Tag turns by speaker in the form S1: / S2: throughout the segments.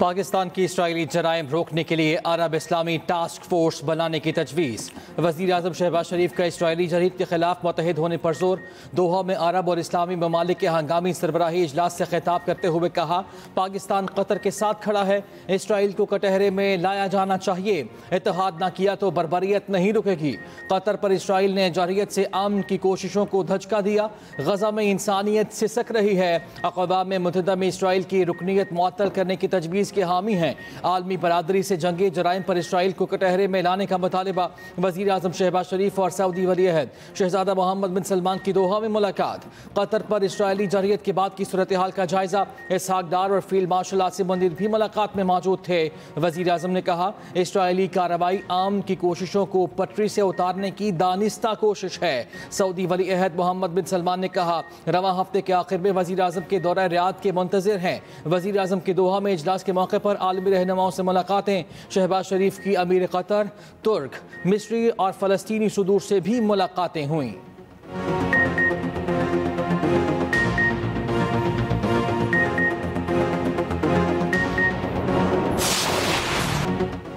S1: पाकिस्तान की इसराइली जराइम रोकने के लिए अरब इस्लामी टास्क फोर्स बनाने की तजवीज़। वज़ीर आज़म शहबाज शरीफ का इसराइली जरीद के खिलाफ मुतहिद होने पर जोर। दोहा में अरब और इस्लामी ममालिक के हंगामी सरबराही इजलास से खिताब करते हुए कहा, पाकिस्तान कतर के साथ खड़ा है, इसराइल को कटहरे में लाया जाना चाहिए। इत्तेहाद न किया तो बर्बरियत नहीं रुकेगी। कतर पर इसराइल ने जारियत से अमन की कोशिशों को धचका दिया। गजा में इंसानियत सिसक रही है। अक़वाम मुत्तहिदा में इसराइल की रुकनीत मुअत्तल करने की तजवीज़ के हामी हैं। आलमी बरादरी से जंगे जराइम पर इसराइल को कटहरे में लाने का मुतालिबा। वज़ीर आज़म शहबाज शरीफ और सऊदी वली अहद शहजादा मोहम्मद बिन सलमान की दोहा में मुलाकात। कतर पर इसराइली जारियत के बाद की सूरत हाल का जायजा। इसहाक डार और फील्ड मार्शल आसिम मुनीर भी मुलाकात में मौजूद थे। वज़ीर आज़म ने कहा, इसराइली कार्रवाई आम की कोशिशों को पटरी से उतारने की दानिस्ता कोशिश है। सऊदी वली अहद मोहम्मद बिन सलमान ने कहा, रवां हफ्ते के आखिर में वज़ीर आज़म के दौरा रियाद के मुंतज़िर हैं। वज़ीर आज़म की दोहा में इजलास के मौके पर आलमी रहनुमाओं से मुलाकातें। शहबाज शरीफ की अमीर कतर, तुर्क, मिस्री और फ़लस्तीनी सुदूर से भी मुलाकातें हुईं।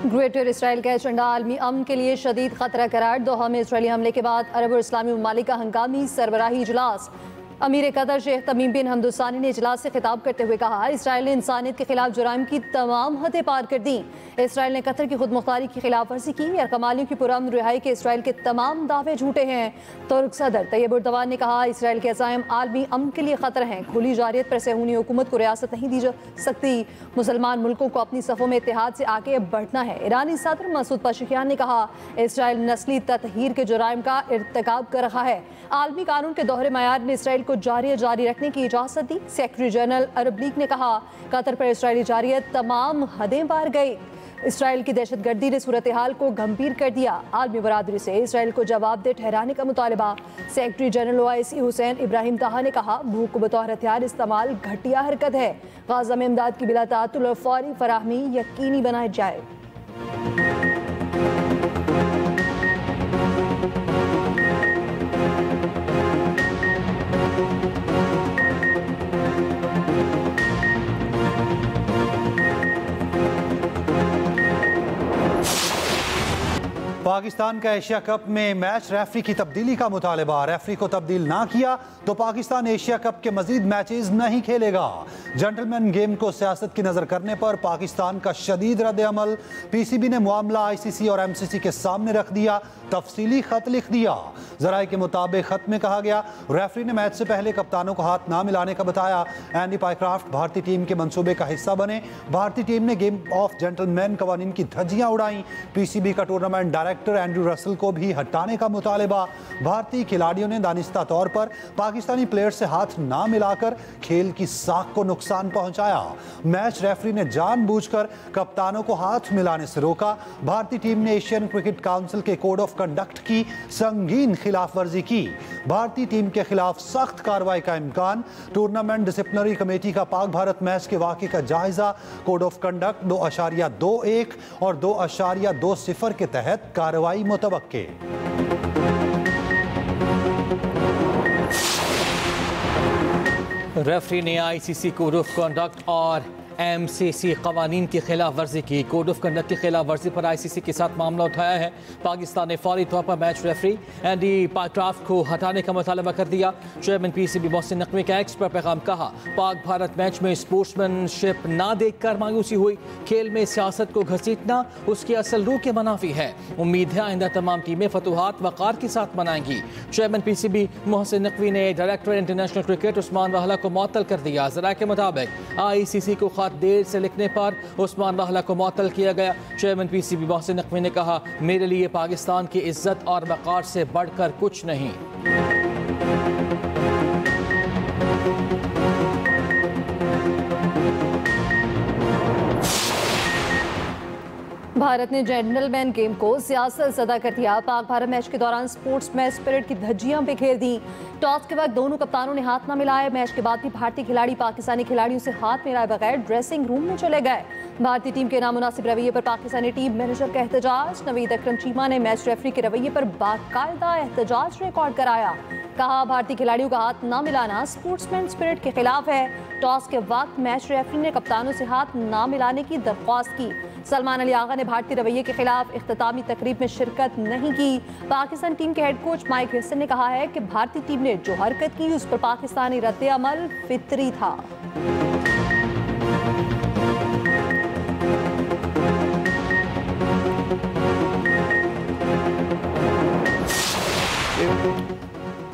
S2: ग्रेटर इसराइल का एजेंडा आलमी अमन के लिए शदीद खतरा करार। दोहा में इसराइली हमले के बाद अरब और इस्लामी ममालिक का हंगामी सरबराही इजलास। अमीर कतर शेख तमीम बिन हमद सानी ने इजलास से खिताब करते हुए कहा, इसराइल ने इंसानियत के खिलाफ जुराइम की तमाम हदें पार कर दी। इसराइल ने कतर की खुद मुख्तारी की खिलाफ वर्जी की। अरकमालियों की पुरअमन रिहाई के इसराइल के तमाम दावे झूठे हैं। तुर्क सदर तैयब उर्दवान ने कहा, इसराइल के अज़ाइम आलमी अमन के लिए खतरा हैं। खुली जारियत पर सहूनी हुकूमत को रियासत नहीं दी जा सकती। मुसलमान मुल्कों को अपनी सफ़ों में इत्तेहाद से आगे बढ़ना है। ईरानी सदर मसूद पशकियान ने कहा, इसराइल नस्ली ततहीर के जुराइम का इर्तिकाब कर रहा है। आलमी कानून के दोहरे मयार ने इसराइल को जारी रखने की इजाज़त दी। सेक्रेटरी जनरल अरब लीग ने कहा, कतर पर इसराइली जारियत तमाम हदें पार गई। इसराइल की दहशतगर्दी ने सूरत हाल को गंभीर कर दिया। आलमी बरादरी से इसराइल को जवाबदेह ठहराने का मुतालबा। Secretary general OIC Hussain Ibrahim ताहा ने कहा, भूख को बतौर हथियार इस्तेमाल घटिया हरकत है। गाज़ा में इमदाद की बिला ताअत्तुल और फौरी फराहमी यकीनी बनाई जाए।
S3: पाकिस्तान का एशिया कप में मैच रेफरी की तब्दीली का मुतालबा। रेफरी को तब्दील ना किया तो पाकिस्तान एशिया कप के मजीद मैचेस नहीं खेलेगा। जेंटलमैन गेम को सियासत की नजर करने पर पाकिस्तान का शदीद रद्द अमल। PCB ने मामला ICC और MCC के सामने रख दिया। तफसीली खत लिख दिया। जराये के मुताबिक खत में कहा गया, रेफरी ने मैच से पहले कप्तानों को हाथ ना मिलाने का बताया। एंडी पाइक्राफ्ट भारतीय टीम के मंसूबे का हिस्सा बने। भारतीय टीम ने गेम ऑफ जेंटलमैन कवानीन की धज्जियां उड़ाई। PCB का टूर्नामेंट डायरेक्टर एंड्रू रसल को भी हटाने का मुतालबा। भारतीय खिलाड़ियों ने दानिस्ता तौर पर पाकिस्तानी प्लेयर से हाथ ना मिलाकर खेल की साख को नुकसान पहुंचाया। मैच रेफरी ने जानबूझकर कप्तानों को हाथ मिलाने से रोका। भारतीय टीम ने एशियन क्रिकेट काउंसिल के कोड ऑफ कंडक्ट की संगीन खिलाफ वर्जी की। भारतीय टीम के खिलाफ सख्त कार्रवाई का इम्कान। टूर्नामेंट डिसिप्लिनरी कमेटी का पाक भारत मैच के वाक़े का जायजा। कोड ऑफ कंडक्ट 2.21 और 2.20 के तहत कार्रवाई मुतवक्के।
S1: रेफरी ने ICC कोड ऑफ कंडक्ट और MCC कवानीन की खिलाफ वर्जी की। कोड ऑफ कंडक्ट की खिलाफ वर्जी पर ICC के साथ मामला उठाया है। पाकिस्तान ने फौरी तौर पर मैच रेफरी एंडी पाइक्राफ्ट को हटाने का मुतालबा कर दिया। चेयरमैन PCB मोहसिन नकवी का एक्स पर पैगाम कहा, पाक भारत मैच में स्पोर्ट्समैनशिप ना देखकर मायूसी हुई। खेल में सियासत को घसीटना उसकी असल रूह के मुनाफी है। उम्मीद है आइंदा तमाम टीमें फतुहात वक़ार के साथ मनाएंगी। चेयरमैन PCB मोहसिन नकवी ने डायरेक्टर इंटरनेशनल क्रिकेट उस्मान वाहला को मुअत्तल कर दिया। ज़राए के मुताबिक ICC को देर से लिखने पर उस्मान वाहला को मुअत्तल किया गया। चेयरमैन PCB मोहसिन नकवी ने कहा, मेरे लिए पाकिस्तान की इज्जत और वक़ार से बढ़कर कुछ नहीं।
S2: भारत ने जेंटलमैन गेम को सियासत सदा कर दिया। पाक भारत मैच के दौरान स्पोर्ट्स में स्पिरिट की धज्जियां बिखेर दी। टॉस के वक्त दोनों कप्तानों ने हाथ न मिलाए। मैच के बाद भी भारतीय खिलाड़ी पाकिस्तानी खिलाड़ियों से हाथ मिलाए बगैर ड्रेसिंग रूम में चले गए। भारतीय टीम के नामुनासिब रवैये पर पाकिस्तानी टीम मैनेजर का एहतजाज। नवीद अकरम चीमा ने मैच रेफरी के रवैये पर बाकायदा एहतजाज रिकॉर्ड कराया। कहा भारतीय खिलाड़ियों का हाथ न मिलाना स्पोर्ट्समैन स्पिरिट के खिलाफ है। टॉस के वक्त मैच रेफरी ने कप्तानों से हाथ न मिलाने की दरख्वास्त की। सलमान अली आगा ने भारतीय रवैये के खिलाफ इख्तितामी तकरीब में शिरकत नहीं की। पाकिस्तान टीम के हेड कोच माइक हेसन ने कहा है कि भारतीय टीम ने जो हरकत की उस पर पाकिस्तानी रद्द-ए-अमल फितरी था।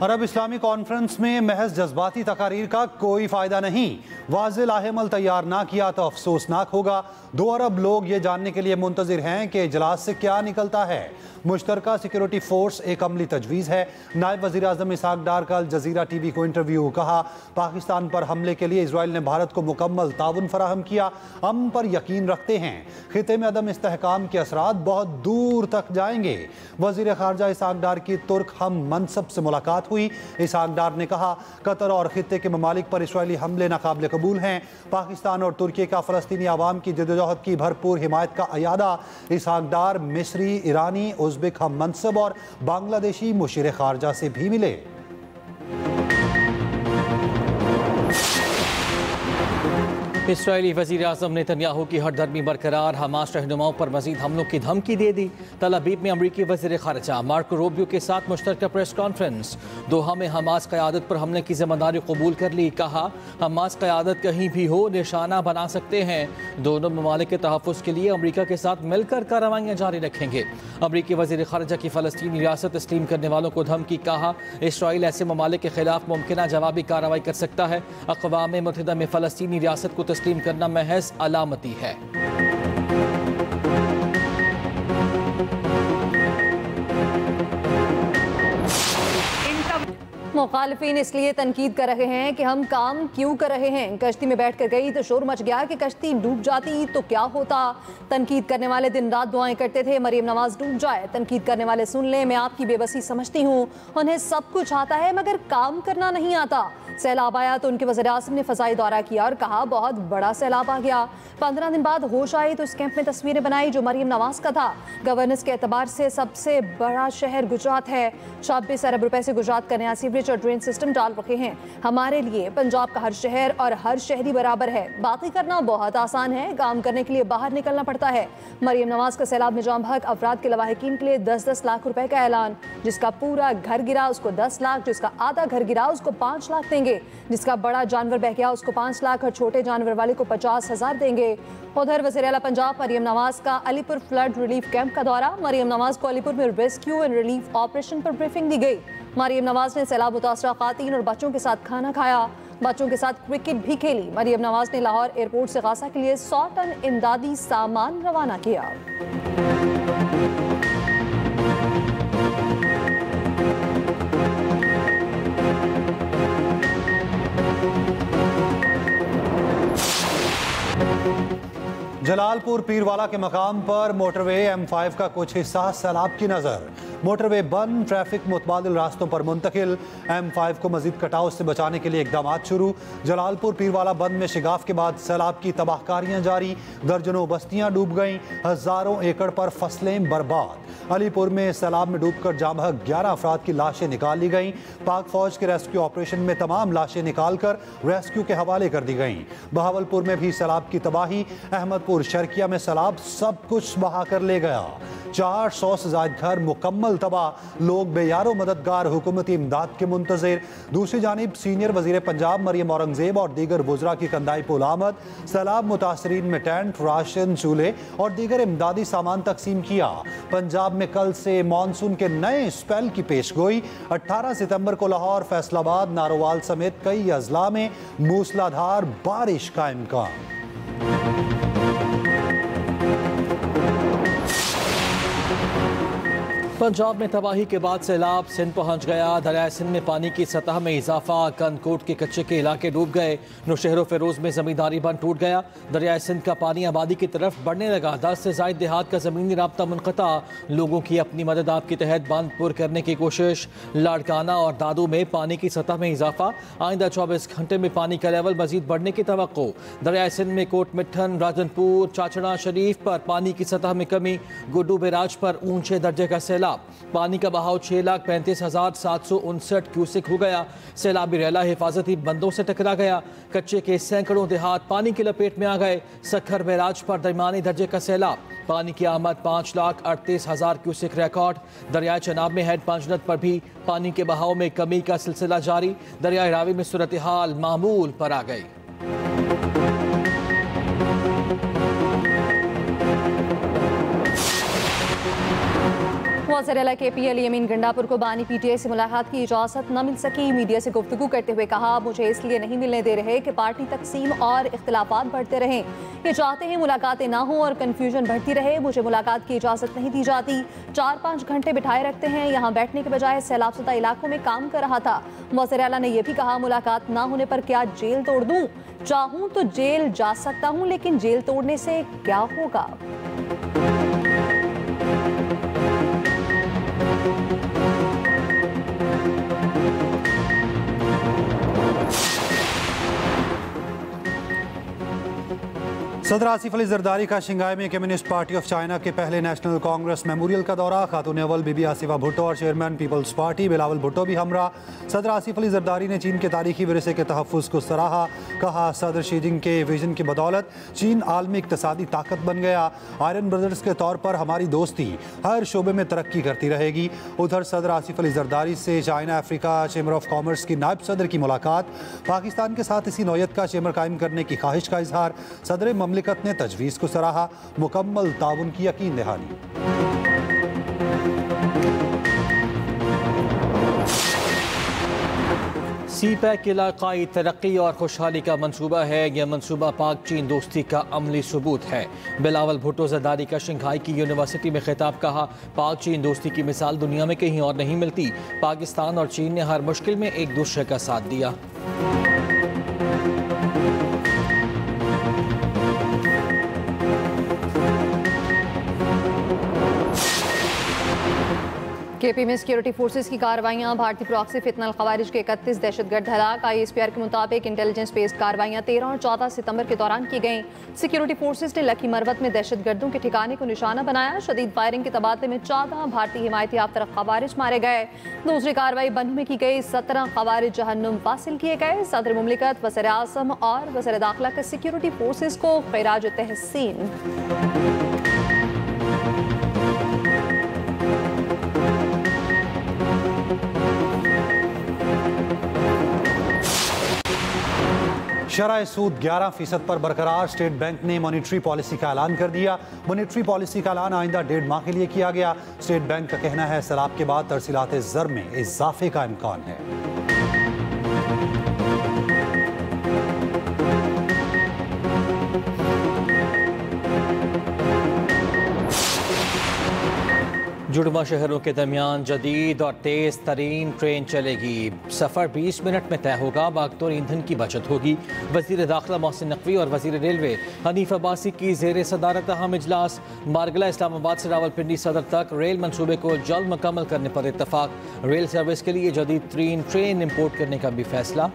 S3: अरब इस्लामी कॉन्फ्रेंस में महज जज्बाती तकारीर का कोई फायदा नहीं। वाज़ेह लाहेमल तैयार ना किया तो अफसोसनाक होगा। 2 अरब लोग ये जानने के लिए मुंतजिर हैं कि इजलास से क्या निकलता है। मुश्तरका सिक्योरिटी फोर्स एक अमली तजवीज़ है। नायब वज़ीर आज़म इसहाक डार का अल जज़ीरा टीवी को इंटरव्यू। कहा पाकिस्तान पर हमले के लिए इजराइल ने भारत को मुकम्मल ताउन फराहम किया। अमन पर यकीन रखते हैं। खिते में अदम इस्तेहकाम के असरात बहुत दूर तक जाएंगे। वज़ीर ख़ारजा इसहाक डार की तुर्क हम मनसब से मुलाकात हुई। इसहाक डार ने कहा कतर और खिते के ममालिक पर इसराइली हमले नाकाबिल कबूल हैं। पाकिस्तान और तुर्की का फ़लस्तीनी आवाम की जद्दोजहद की भरपूर हिमायत का अयादा। इसहाक डार मिस्री, ईरानी, उज़्बेक हम मनसब और बांग्लादेशी मुशीर ख़ारजा से भी मिले।
S1: इसराइली वज़ीर आज़म नेतन्याहू की हरदर्मी बरकरार। हमास रहनुमाओं पर मजीद हमलों की धमकी दे दी। तल अबीब में अमरीकी वज़ीर ख़ारजा मार्को रूबियो के साथ मुश्तरका प्रेस कॉन्फ्रेंस। दोहा में हमास क़यादत पर हमले की जिम्मेदारी कबूल कर ली। कहा हमास क़यादत कहीं भी हो निशाना बना सकते हैं। दोनों ममालिक के तहफ़्फ़ुज़ के लिए अमरीका के साथ मिलकर कार्रवाइयाँ जारी रखेंगे। अमरीकी वज़ीर ख़ारजा की फ़लस्तीनी रियासत तस्लीम करने वालों को धमकी। कहा इसराइल ऐसे ममालिक के खिलाफ मुमकिन जवाबी कार्रवाई कर सकता है। अक़वाम मुत्तहिदा में फ़लस्तीनी रियासत को तस्लीम करना महज अलामती है।
S2: मुखालिफिन इसलिए तनकीद कर रहे हैं कि हम काम क्यों कर रहे हैं। कश्ती में बैठ कर गई तो शोर मच गया कि कश्ती डूब जाती तो क्या होता। तनकीद करने वाले दिन रात दुआएं करते थे मरियम नवाज डूब जाए। तनकीद करने वाले सुन लें मैं आपकी बेबसी समझती हूँ। उन्हें सब कुछ आता है मगर काम करना नहीं आता। सैलाब आया तो उनके वज़ीर आज़म ने फ़ज़ाई दौरा किया और कहा बहुत बड़ा सैलाब आ गया। 15 दिन बाद होश आए तो इस कैंप में तस्वीरें बनाई जो मरियम नवाज का था। गवर्नेंस के एतबार से सबसे बड़ा शहर गुजरात है। 26 अरब रुपए से गुजरात का नया सीवरेज और ड्रेन सिस्टम डाल रखे हैं। हमारे लिए पंजाब का हर शहर और हर शहरी बराबर है। बातें करना बहुत आसान है, काम करने के लिए बाहर निकलना पड़ता है। मरियम नवाज का सैलाब में जाम बहक अफराद के लवाहिकीन के लिए 10-10 लाख रुपए का ऐलान। जिसका पूरा घर गिरा उसको 10 लाख, जिसका आधा घर गिरा उसको 5 लाख देंगे, जिसका बड़ा जानवर बह गया उसको 5 लाख और छोटे जानवर वाले को 50,000 देंगे। उधर वज़ीर आला पंजाब मरियम नवाज का अलीपुर फ्लड रिलीफ कैंप का दौरा। मरियम नवाज को अलीपुर में रेस्क्यू एंड रिलीफ ऑपरेशन पर ब्रीफिंग दी गई। मरियम नवाज ने सैलाब मुतासरा खातीन और बच्चों के साथ खाना खाया। बच्चों के साथ क्रिकेट भी खेली। मरियम नवाज ने लाहौर एयरपोर्ट से गाजा के लिए 100 टन इमदादी सामान रवाना किया।
S3: जलालपुर पीरवाला के मकाम पर मोटरवे M5 का कुछ हिस्सा सैलाब की नजर। मोटरवे बंद, ट्रैफिक मुतबादिल रास्तों पर मुंतकिल। M5 को मजीद कटाव से बचाने के लिए इकदाम शुरू। जलालपुर पीरवाला बंद में शिगाफ के बाद सैलाब की तबाहकारियां जारी। दर्जनों बस्तियां डूब गईं, हजारों एकड़ पर फसलें बर्बाद। अलीपुर में सैलाब में डूबकर जामबहक 11 अफराद की लाशें निकाल ली गईं। पाक फौज के रेस्क्यू ऑपरेशन में तमाम लाशें निकालकर रेस्क्यू के हवाले कर दी गईं। बहावलपुर में भी सैलाब की तबाही। अहमदपुर शर्किया में सैलाब सब कुछ बहा कर ले गया। 400 से ज्यादा घर मुकम्मल तबाह। लोग बेयारो मददगार हुकूमती इमदाद के मुंतजिर। दूसरी जानिब सीनियर वजीर पंजाब मरियम औरंगजेब और दीगर वुज़रा की कंधाई पुल आमद। सैलाब मुतासरीन में टेंट, राशन, चूल्हे और दीगर इमदादी सामान तकसीम किया। पंजाब में कल से मानसून के नए स्पेल की पेशगोई। 18 सितंबर को लाहौर, फैसलाबाद, नारोवाल समेत कई अजला में मूसलाधार बारिश का इम्कान।
S1: पंजाब में तबाही के बाद सैलाब सिंध पहुंच गया। दरिया सिंध में पानी की सतह में इजाफा। कनकोट के कच्चे के इलाके डूब गए। नौशहर फेरोज में जमींदारी बंद टूट गया। दरिया सिंध का पानी आबादी की तरफ बढ़ने लगा। 10 से ज्यादा देहात का जमीनी राब्ता मुनक़ता। लोगों की अपनी मदद आपके तहत बंद पुर करने की कोशिश। लाड़काना और दादू में पानी की सतह में इजाफा। आइंदा 24 घंटे में पानी का लेवल मजीद बढ़ने की तवक्को। दरिया सिंध में कोट मिट्ठन, राजनपुर, चाचड़ा शरीफ पर पानी की सतह में कमी। गुड्डू बैराज पर ऊंचे दर्जे का सैलाब। सैलाब, पानी का बहाव 6,35,759 क्यूसेक हो गया। सैलाबी रेला हिफाजती बंदों से टकरा गया। कच्चे के सैकड़ों देहात पानी की लपेट में आ गए। सखर बैराज पर दरमियानी दर्जे का सैलाब, पानी की आमद 5,38,000 क्यूसेक रिकॉर्ड। दरियाए चनाब में हेड पंजनत पर भी पानी के बहाव में कमी का सिलसिला जारी। दरियाए रावी में सूरत हाल मामूल पर आ गई।
S2: वज़ीर-ए-आला KP यमीन गंडापुर को बानी PTI से मुलाकात की इजाज़त न मिल सकी। मीडिया से गुफ्तगू करते हुए कहा, मुझे इसलिए नहीं मिलने दे रहे कि पार्टी तकसीम और इख्तिलाफात बढ़ते रहें। ये चाहते हैं मुलाकातें ना हो और कन्फ्यूजन बढ़ती रहे। मुझे मुलाकात की इजाज़त नहीं दी जाती। 4-5 घंटे बिठाए रखते हैं। यहाँ बैठने के बजाय सैलाब शुदा इलाकों में काम कर रहा था। वज़ीर-ए-आला ने यह भी कहा, मुलाकात ना होने पर क्या जेल तोड़ दूँ? चाहूँ तो जेल जा सकता हूँ, लेकिन जेल तोड़ने से क्या होगा?
S3: सदर आसिफ अली जरदारी का शंघाई में कम्युनिस्ट पार्टी ऑफ चाइना के पहले नेशनल कांग्रेस मेमोरियल का दौरा। खातून अव्वल बीबी आसिफा भुट्टो और chairman Peoples Party Bilawal Bhutto भी हमरा। सदर आसिफ अली जरदारी ने चीन के तारीखी विरसे के तहफ़्फ़ुज़ को सराहा। कहा, सदर शी जिनपिंग के विजन की बदौलत चीन आलमी इक़्तिसादी ताकत बन गया। आयरन ब्रदर्स के तौर पर हमारी दोस्ती हर शोबे में तरक्की करती रहेगी। उधर सदर आसिफ अली जरदारी से China Africa chamber of commerce की नायब सदर की मुलाकात। पाकिस्तान के साथ इसी नौयत का चैम्बर कायम करने की ख्वाहिश का इजहार। सदर ममलिकत ने तजवीज़ को सराहा। मुकम्मल ताउन की यकीन दहानी।
S1: CPEC इलाकाई तरक्की और खुशहाली का मंसूबा है। यह मंसूबा पाक चीन दोस्ती का अमली सबूत है। बिलावल भुट्टो जरदारी का शंघाई की यूनिवर्सिटी में खिताब। कहा, पाक चीन दोस्ती की मिसाल दुनिया में कहीं और नहीं मिलती। पाकिस्तान और चीन ने हर मुश्किल में एक दूसरे का साथ दिया।
S2: KP में सिक्योरिटी फोर्सेस की कार्रवाइयाँ। भारतीय प्रॉक्सी फितनल खवारिज के 31 दहशतगर्द हलाक। ISPR के मुताबिक इंटेलिजेंस बेस्ड कार्रवाइयाँ 13 और 14 सितंबर के दौरान की गईं। सिक्योरिटी फोर्सेस ने लकी मरवत में दहशतगर्दों के ठिकाने को निशाना बनाया। शदीद फायरिंग के तबादले में 14 भारतीय हिमायती याफ्ता खवारिज मारे गए। दूसरी कार्रवाई बन्नू में की गई। 17 खवारिज जहन्नुम फासिल किए गए। सदर मुमलिकत, वज़ीर आज़म और वज़ीर दाखिला के सिक्योरिटी फोर्सेस को खिराज तहसीन।
S3: शरह सूद 11% पर बरकरार। स्टेट बैंक ने मॉनिटरी पॉलिसी का ऐलान कर दिया। मॉनिटरी पॉलिसी का ऐलान आइंदा 1.5 माह के लिए किया गया। स्टेट बैंक का कहना है, सैलाब के बाद तरसीलात ज़र में इजाफे का इम्कान है।
S1: जुड़वा शहरों के दरमियान जदीद और तेज़ तरीन ट्रेन चलेगी। सफ़र 20 मिनट में तय होगा। बागतौर ईंधन की बचत होगी। वज़ीर दाखिला मोहसिन नकवी और वज़ीर रेलवे हनीफ अब्बासी की ज़ेर सदारत अहम इजलास। मारगला इस्लामाबाद से रावलपिंडी सदर तक रेल मंसूबे को जल्द मुकम्मल करने पर इत्तफाक। रेल सर्विस के लिए जदीद तरीन ट्रेन इम्पोर्ट करने का भी फैसला।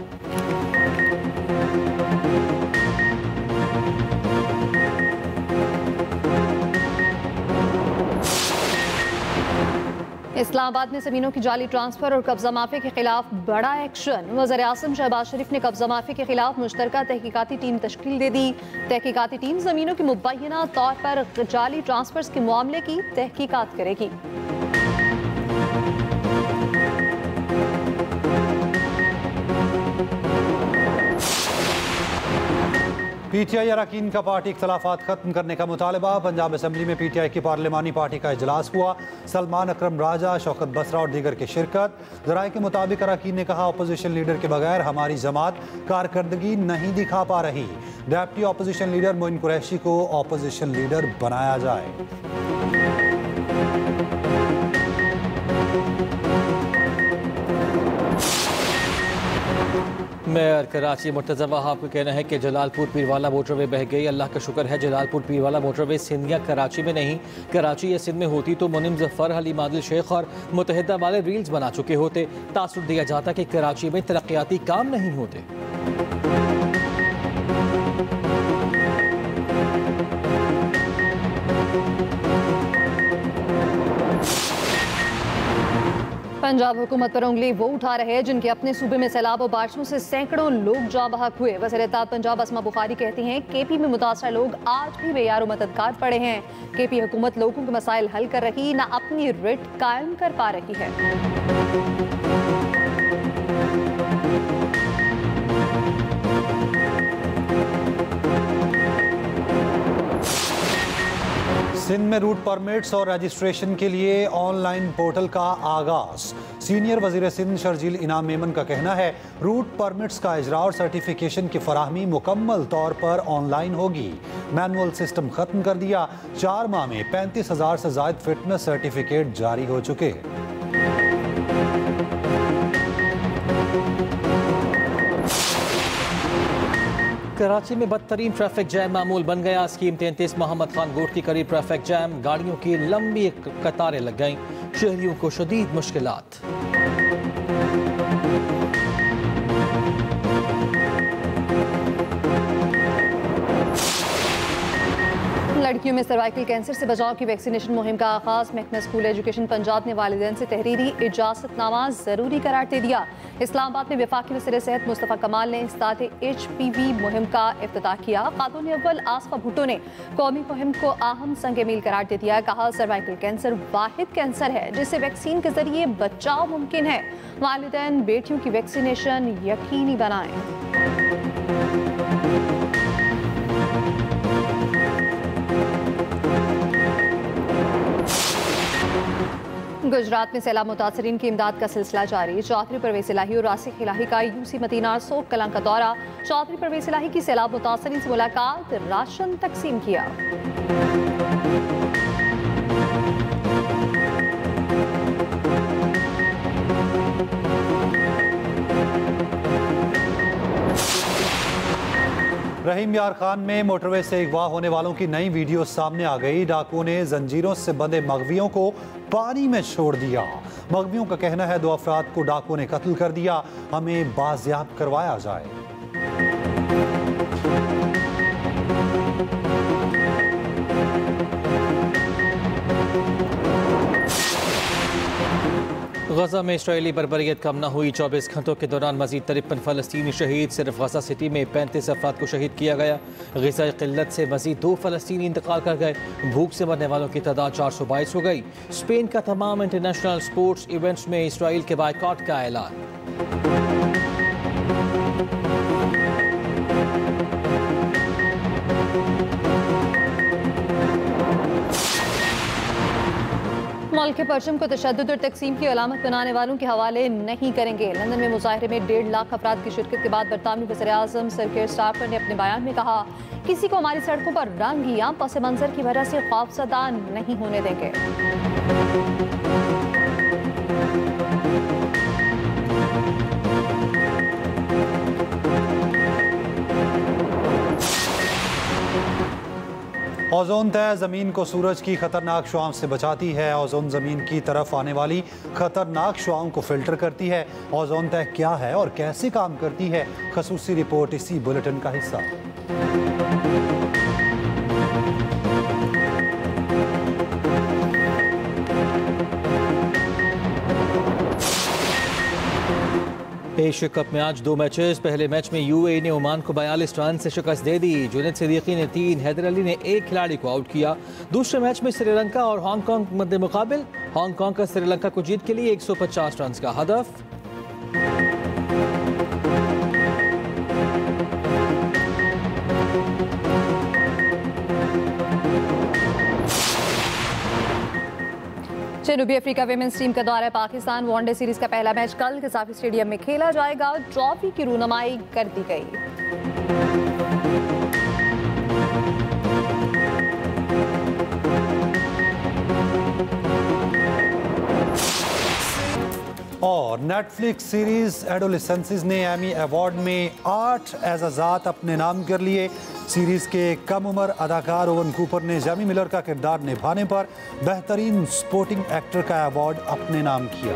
S2: इस्लामाबाद में ज़मीनों की जाली ट्रांसफ़र और कब्जा माफी के खिलाफ बड़ा एक्शन। वज़ीर आज़म शहबाज शरीफ ने कब्जा माफी के खिलाफ मुश्तरका तहकीकाती टीम तश्कील दे दी। तहकीकाती टीम ज़मीनों की मुबैना तौर पर जाली ट्रांसफ़र्स के मामले की तहकीकात करेगी।
S3: PTI अरकान का पार्टी इख्तलाफात खत्म करने का मुतालबा। पंजाब असम्बली में PTI की पार्लिमानी पार्टी का इजलास हुआ। सलमान अकरम राजा, शौकत बसरा और दीगर की शिरकत। ज़राए के मुताबिक अरकान ने कहा, अपोजिशन लीडर के बगैर हमारी जमात कारकर्दगी नहीं दिखा पा रही। Deputy opposition leader Moin Qureshi को अपोजिशन लीडर बनाया जाए।
S1: मेयर कराची मुर्तज़ा वहाब का कहना है कि जलालपुर पीरवाला मोटरवे बह गई। अल्लाह का शुक्र है जलालपुर पीरवाला मोटरवे सिंध या कराची में नहीं। कराची या सिंध में होती तो मुनिम जफ़र, हलीम आदिल शेख और मुत्तहिदा वाले रील्स बना चुके होते। तासुर दिया जाता कि कराची में तरक्याती काम नहीं होते।
S2: पंजाब हुकूमत पर उंगली वो उठा रहे हैं जिनके अपने सूबे में सैलाब और बारिशों से सैकड़ों लोग जाँ बहक हुए। वज़ीर-ए-इत्तेहाद पंजाब अस्मा बुखारी कहती हैं केपी में मुतासरा लोग आज भी बेयार मददगार पड़े हैं। केपी हुकूमत लोगों के मसाइल हल कर रही न अपनी रिट कायम कर पा रही है।
S3: सिंध में रूट परमिट्स और रजिस्ट्रेशन के लिए ऑनलाइन पोर्टल का आगाज। सीनियर वजीर सिंध शर्जील इनाम मेमन का कहना है रूट परमिट्स का इजरा और सर्टिफिकेशन की फराहमी मुकम्मल तौर पर ऑनलाइन होगी। मैनुअल सिस्टम खत्म कर दिया। 4 माह में 35,000 से ज्यादा फिटनेस सर्टिफिकेट जारी हो चुके।
S1: कराची में बदतरीन ट्रैफिक जैम मामूल बन गया। स्कीम 33 मोहम्मद खान गोट के करीब ट्रैफिक जैम, गाड़ियों की लंबी कतारें लग गईं, शहरियों को शदीद मुश्किलात।
S2: लड़कियों में सर्वाइकल कैंसर से बचाव की वैक्सीनेशन मुहिम का आगाज। महकमा स्कूल एजुकेशन पंजाब ने वालिदैन से तहरीरी इजाजतनामा जरूरी करार दे दिया। इस्लामाबाद में वफाकी वज़ीर सेहत मुस्तफ़ा कमाल ने इस्ताद HPV मुहिम का इफ्तिताह किया। खातून अव्वल आसफा भुट्टो ने कौमी मुहिम को अहम संग मील करार दे दिया। कहा सर्वाइकल कैंसर वाहिद कैंसर है जिससे वैक्सीन के जरिए बचाव मुमकिन है। वालिदैन बेटियों की वैक्सीनेशन यकीनी बनाएं। गुजरात में सैलाब मुतासरीन की इमदाद का सिलसिला जारी। चौधरी परवेज इलाही और रासिक इलाही का UC मदीना सोक कलां का दौरा। चौधरी परवेज इलाही की सैलाब मुतासरीन से मुलाकात, राशन तकसीम किया।
S3: रहीम यार खान में मोटरवे से अगवा होने वालों की नई वीडियो सामने आ गई। डाकुओं ने जंजीरों से बंधे मगवियों को पानी में छोड़ दिया। मगवियों का कहना है 2 अफराद को डाकुओं ने कत्ल कर दिया, हमें बाजियाब करवाया जाए।
S1: गजा में इसराइली बर्बरियत कम न हुई। 24 घंटों के दौरान मजीद 53 फलस्तीनी शहीद। सिर्फ गजा सिटी में 35 अफराद को शहीद किया गया। ग़िज़ाई क़िल्लत से मजीद 2 फलस्तीनी इंतकाल कर गए। भूख से मरने वालों की तादाद 422 हो गई। स्पेन का तमाम इंटरनेशनल स्पोर्ट्स इवेंट्स में इसराइल के बायकॉट का ऐलान।
S2: मुल्क के परचम को तशद्दुद और तकसीम की अलामत बनाने वालों के हवाले नहीं करेंगे। लंदन में मुजाहरे में 1.5 लाख अफराद की शिरकत के बाद बरतानवी वज़ीर आज़म सर कीर स्टारमर ने अपने बयान में कहा किसी को हमारी सड़कों पर रंग या पस मंजर की वजह से खौफजदा नहीं होने देंगे।
S3: ओजोन तह ज़मीन को सूरज की खतरनाक शुआओं से बचाती है। ओजोन ज़मीन की तरफ आने वाली खतरनाक शुआओं को फिल्टर करती है। ओजोन तह क्या है और कैसे काम करती है, ख़ुसूसी रिपोर्ट इसी बुलेटिन का हिस्सा।
S1: एशिया कप में आज 2 मैचेस। पहले मैच में UAE ने ओमान को 42 रन से शिकस्त दे दी। जुनैद सिद्दीकी ने 3, हैदर अली ने 1 खिलाड़ी को आउट किया। दूसरे मैच में श्रीलंका और हांगकांग मध्य मुकाबिल। हांगकांग का श्रीलंका को जीत के लिए 150 रन का हदफ।
S2: जनूबी अफ्रीका विमेंस टीम का दौरा पाकिस्तान। वनडे सीरीज का पहला मैच कल गजाफी स्टेडियम में खेला जाएगा। ट्रॉफी की रूनुमाई कर दी गई।
S3: और नेटफ्लिक्स सीरीज एडोलेसेंसेस ने एमी अवार्ड में 8 एजाज़ात अपने नाम कर लिए। सीरीज के कम उम्र अदाकार ओवन कूपर ने जेमी मिलर का किरदार निभाने पर बेहतरीन सपोर्टिंग एक्टर का अवार्ड अपने नाम किया।